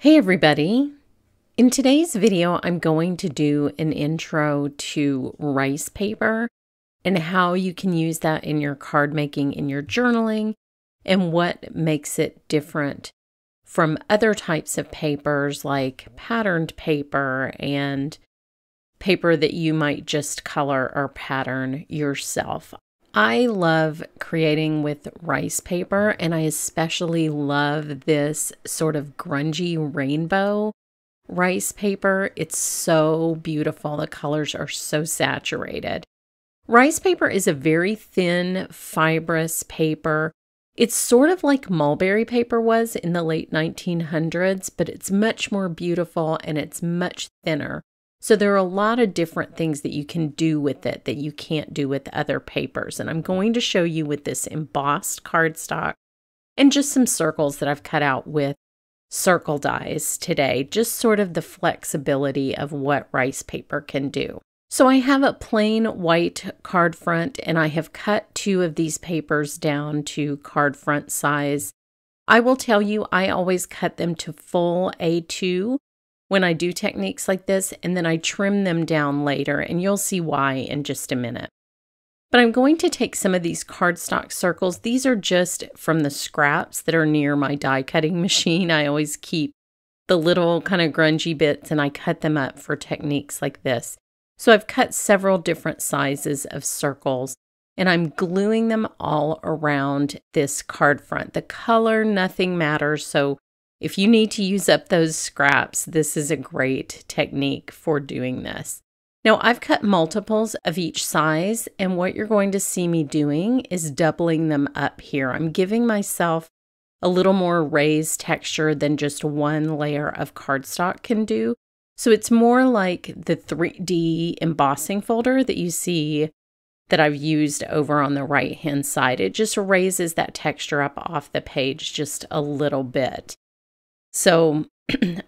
Hey everybody! In today's video, I'm going to do an intro to rice paper and how you can use that in your card making, in your journaling, and what makes it different from other types of papers like patterned paper and paper that you might just color or pattern yourself. I love creating with rice paper, and I especially love this sort of grungy rainbow rice paper. It's so beautiful. The colors are so saturated. Rice paper is a very thin, fibrous paper. It's sort of like mulberry paper was in the late 1900s, but it's much more beautiful and it's much thinner. So there are a lot of different things that you can do with it that you can't do with other papers. And I'm going to show you with this embossed cardstock and just some circles that I've cut out with circle dies today, just sort of the flexibility of what rice paper can do. So I have a plain white card front, and I have cut two of these papers down to card front size. I will tell you, I always cut them to full A2 when I do techniques like this, and then I trim them down later, and you'll see why in just a minute. But I'm going to take some of these cardstock circles. These are just from the scraps that are near my die cutting machine. I always keep the little kind of grungy bits, and I cut them up for techniques like this. So I've cut several different sizes of circles, and I'm gluing them all around this card front. The color, nothing matters, so if you need to use up those scraps, this is a great technique for doing this. Now, I've cut multiples of each size, and what you're going to see me doing is doubling them up here. I'm giving myself a little more raised texture than just one layer of cardstock can do. So it's more like the 3D embossing folder that you see that I've used over on the right-hand side. It just raises that texture up off the page just a little bit. So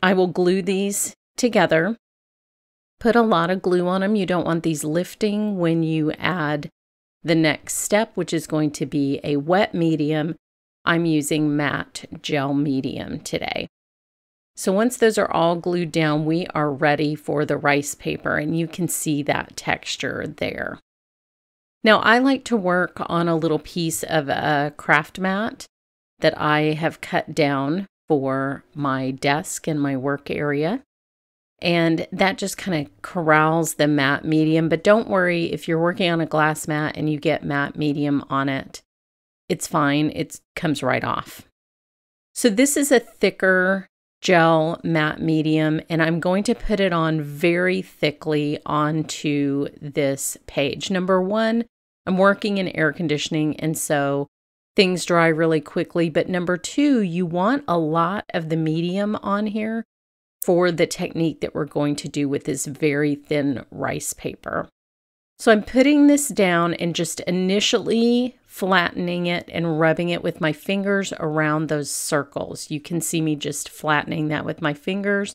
I will glue these together, put a lot of glue on them. You don't want these lifting when you add the next step, which is going to be a wet medium. I'm using matte gel medium today. So once those are all glued down, we are ready for the rice paper, and you can see that texture there. Now, I like to work on a little piece of a craft mat that I have cut down for my desk and my work area. And that just kind of corrals the matte medium. But don't worry, if you're working on a glass mat and you get matte medium on it, it's fine. It comes right off. So this is a thicker gel matte medium, and I'm going to put it on very thickly onto this page. Number one, I'm working in air conditioning, and so things dry really quickly. But number two, you want a lot of the medium on here for the technique that we're going to do with this very thin rice paper. So I'm putting this down and just initially flattening it and rubbing it with my fingers around those circles. You can see me just flattening that with my fingers.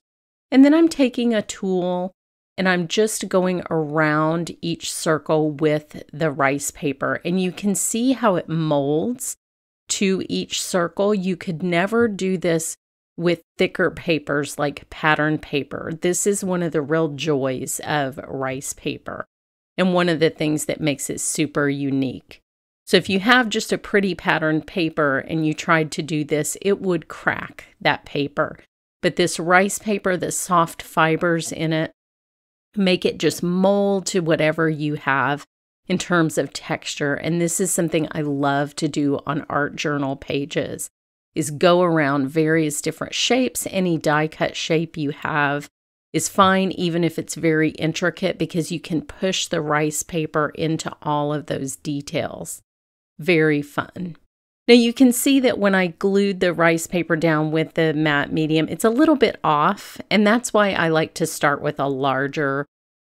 And then I'm taking a tool and I'm just going around each circle with the rice paper. And you can see how it molds to each circle. You could never do this with thicker papers like patterned paper. This is one of the real joys of rice paper and one of the things that makes it super unique. So if you have just a pretty patterned paper and you tried to do this, it would crack that paper. But this rice paper, the soft fibers in it, make it just mold to whatever you have in terms of texture. And this is something I love to do on art journal pages, is go around various different shapes. Any die cut shape you have is fine, even if it's very intricate, because you can push the rice paper into all of those details. Very fun. Now you can see that when I glued the rice paper down with the matte medium, it's a little bit off, and that's why I like to start with a larger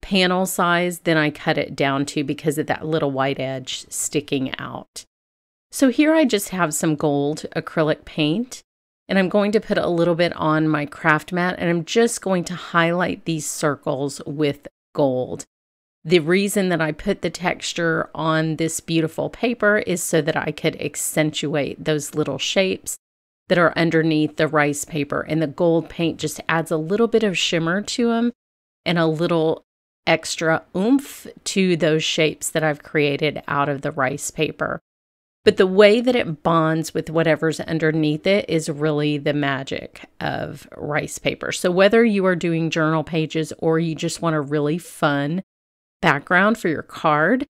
panel size than I cut it down to, because of that little white edge sticking out. So here I just have some gold acrylic paint, and I'm going to put a little bit on my craft mat, and I'm just going to highlight these circles with gold. The reason that I put the texture on this beautiful paper is so that I could accentuate those little shapes that are underneath the rice paper, and the gold paint just adds a little bit of shimmer to them and a little extra oomph to those shapes that I've created out of the rice paper. But the way that it bonds with whatever's underneath it is really the magic of rice paper. So whether you are doing journal pages or you just want a really fun background for your card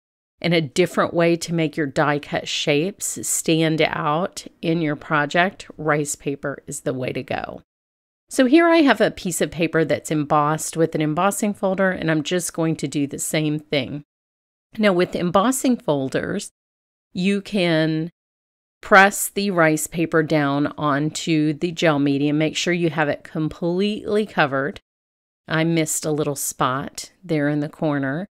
and a different way to make your die cut shapes stand out in your project, rice paper is the way to go. So here I have a piece of paper that's embossed with an embossing folder, and I'm just going to do the same thing. Now with embossing folders, you can press the rice paper down onto the gel medium. Make sure you have it completely covered. I missed a little spot there in the corner.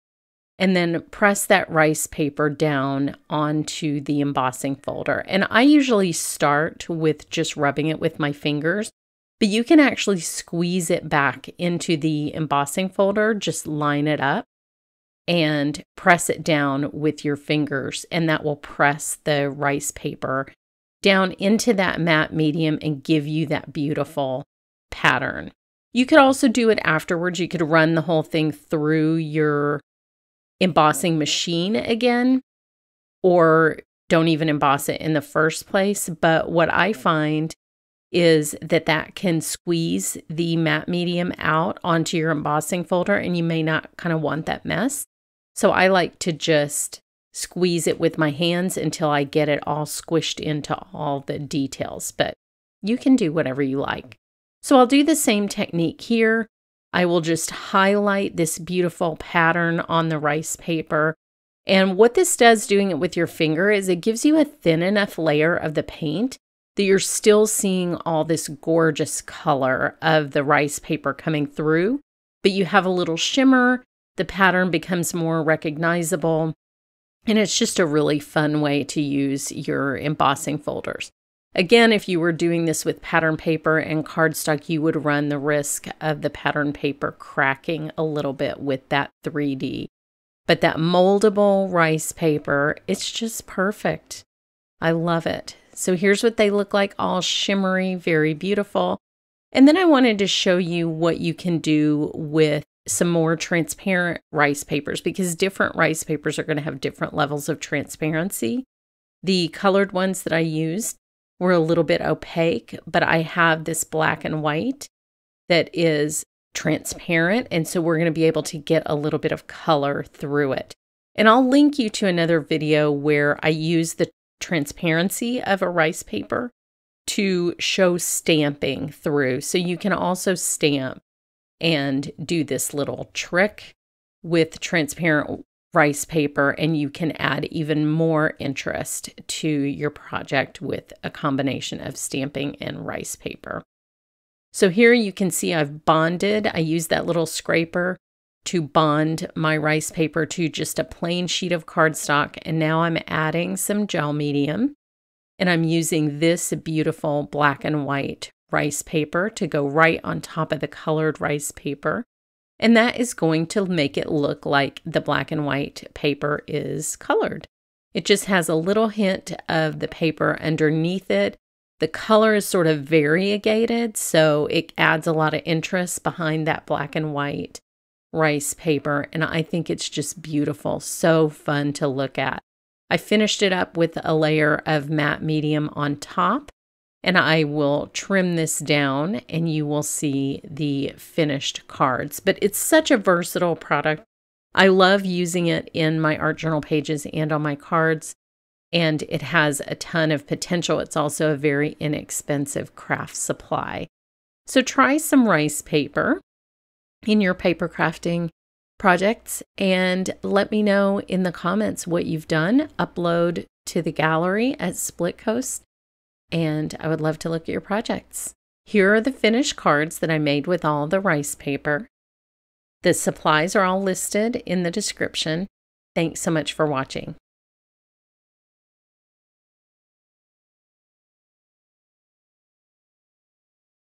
And then press that rice paper down onto the embossing folder. And I usually start with just rubbing it with my fingers, but you can actually squeeze it back into the embossing folder, just line it up and press it down with your fingers, and that will press the rice paper down into that matte medium and give you that beautiful pattern. You could also do it afterwards. You could run the whole thing through your embossing machine again, or don't even emboss it in the first place. But what I find is that can squeeze the matte medium out onto your embossing folder, and you may not kind of want that mess. So I like to just squeeze it with my hands until I get it all squished into all the details, but you can do whatever you like. So I'll do the same technique here. I will just highlight this beautiful pattern on the rice paper. And what this does, doing it with your finger, is it gives you a thin enough layer of the paint that you're still seeing all this gorgeous color of the rice paper coming through, but you have a little shimmer, the pattern becomes more recognizable, and it's just a really fun way to use your embossing folders. Again, if you were doing this with pattern paper and cardstock, you would run the risk of the pattern paper cracking a little bit with that 3D. But that moldable rice paper, it's just perfect. I love it. So here's what they look like, all shimmery, very beautiful. And then I wanted to show you what you can do with some more transparent rice papers, because different rice papers are going to have different levels of transparency. The colored ones that I used were a little bit opaque, but I have this black and white that is transparent, and so we're going to be able to get a little bit of color through it. And I'll link you to another video where I use the transparency of a rice paper to show stamping through. So you can also stamp and do this little trick with transparent rice paper, and you can add even more interest to your project with a combination of stamping and rice paper. So here you can see I've bonded. I used that little scraper to bond my rice paper to just a plain sheet of cardstock, and now I'm adding some gel medium, and I'm using this beautiful black and white rice paper to go right on top of the colored rice paper. And that is going to make it look like the black and white paper is colored. It just has a little hint of the paper underneath it. The color is sort of variegated, so it adds a lot of interest behind that black and white rice paper. And I think it's just beautiful, so fun to look at. I finished it up with a layer of matte medium on top, and I will trim this down and you will see the finished cards. But it's such a versatile product. I love using it in my art journal pages and on my cards, and it has a ton of potential. It's also a very inexpensive craft supply. So try some rice paper in your paper crafting projects and let me know in the comments what you've done. Upload to the gallery at Split Coast, and I would love to look at your projects. Here are the finished cards that I made with all the rice paper. The supplies are all listed in the description. Thanks so much for watching.